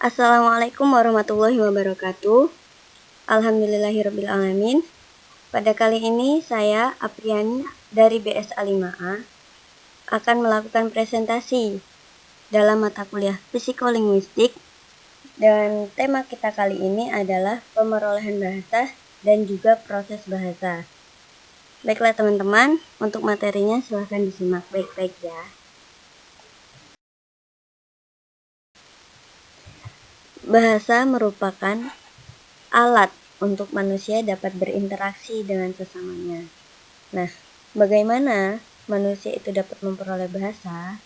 Assalamualaikum warahmatullahi wabarakatuh. Alhamdulillahirrabbilalamin. Pada kali ini saya, Apriani dari BSA 5A, akan melakukan presentasi dalam mata kuliah Psikolinguistik. Dan tema kita kali ini adalah pemerolehan bahasa dan juga proses bahasa. Baiklah teman-teman, untuk materinya silahkan disimak baik-baik ya. Bahasa merupakan alat untuk manusia dapat berinteraksi dengan sesamanya. Nah, bagaimana manusia itu dapat memperoleh bahasa?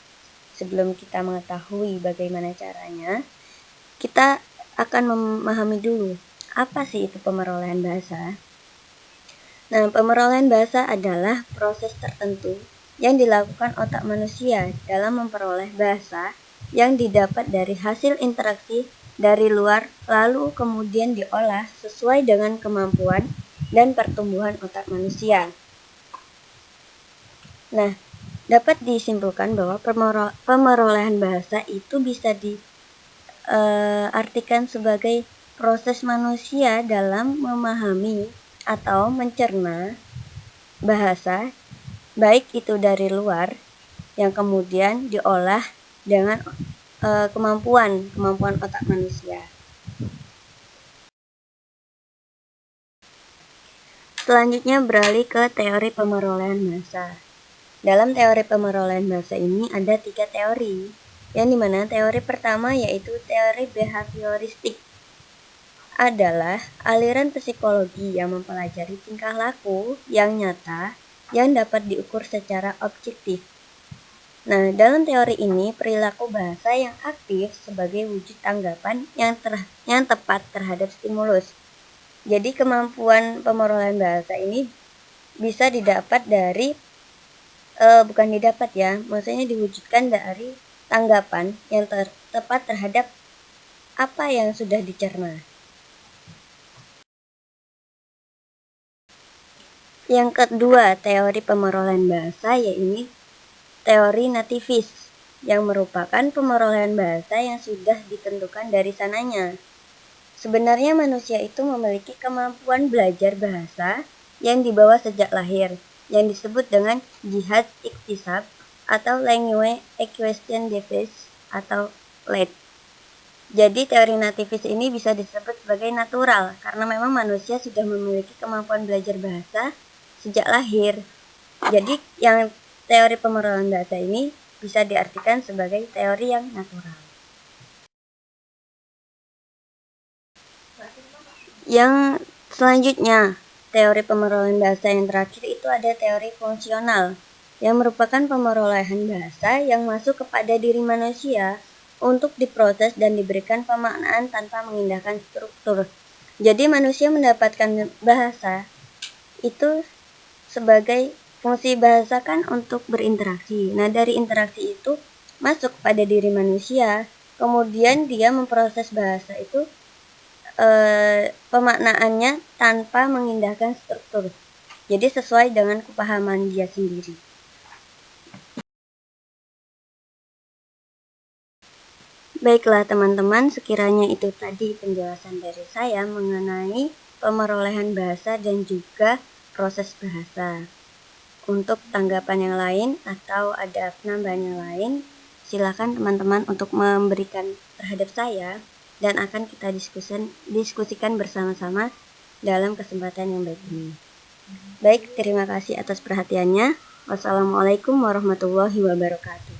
Sebelum kita mengetahui bagaimana caranya, kita akan memahami dulu apa sih itu pemerolehan bahasa. Nah, pemerolehan bahasa adalah proses tertentu yang dilakukan otak manusia dalam memperoleh bahasa yang didapat dari hasil interaksi dari luar, lalu kemudian diolah sesuai dengan kemampuan dan pertumbuhan otak manusia. Nah, dapat disimpulkan bahwa pemerolehan bahasa itu bisa diartikan sebagai proses manusia dalam memahami atau mencerna bahasa, baik itu dari luar, yang kemudian diolah dengan kemampuan otak manusia. Selanjutnya beralih ke teori pemerolehan bahasa. Dalam teori pemerolehan bahasa ini ada 3 teori, yang dimana teori pertama yaitu teori behavioristik, adalah aliran psikologi yang mempelajari tingkah laku yang nyata yang dapat diukur secara objektif. Nah, dalam teori ini perilaku bahasa yang aktif sebagai wujud tanggapan yang tepat terhadap stimulus. Jadi kemampuan pemerolehan bahasa ini bisa didapat dari maksudnya diwujudkan dari tanggapan yang tepat terhadap apa yang sudah dicerna. Yang kedua, teori pemerolehan bahasa yaitu teori nativis, yang merupakan pemerolehan bahasa yang sudah ditentukan dari sananya. Sebenarnya manusia itu memiliki kemampuan belajar bahasa yang dibawa sejak lahir, yang disebut dengan jihad iktisab atau language acquisition device atau LAD. Jadi teori nativis ini bisa disebut sebagai natural karena memang manusia sudah memiliki kemampuan belajar bahasa sejak lahir. Jadi yang teori pemerolehan bahasa ini bisa diartikan sebagai teori yang natural. Yang selanjutnya, teori pemerolehan bahasa yang terakhir itu ada teori fungsional, yang merupakan pemerolehan bahasa yang masuk kepada diri manusia untuk diproses dan diberikan pemaknaan tanpa mengindahkan struktur. Jadi manusia mendapatkan bahasa itu sebagai fungsi bahasa kan untuk berinteraksi. Nah, dari interaksi itu masuk pada diri manusia, kemudian dia memproses bahasa itu pemaknaannya tanpa mengindahkan struktur. Jadi sesuai dengan kepahaman dia sendiri. Baiklah teman-teman, sekiranya itu tadi penjelasan dari saya mengenai pemerolehan bahasa dan juga proses bahasa. Untuk tanggapan yang lain atau ada penambahan yang lain, silakan teman-teman untuk memberikan terhadap saya dan akan kita diskusikan bersama-sama dalam kesempatan yang baik ini. Baik, terima kasih atas perhatiannya. Wassalamualaikum warahmatullahi wabarakatuh.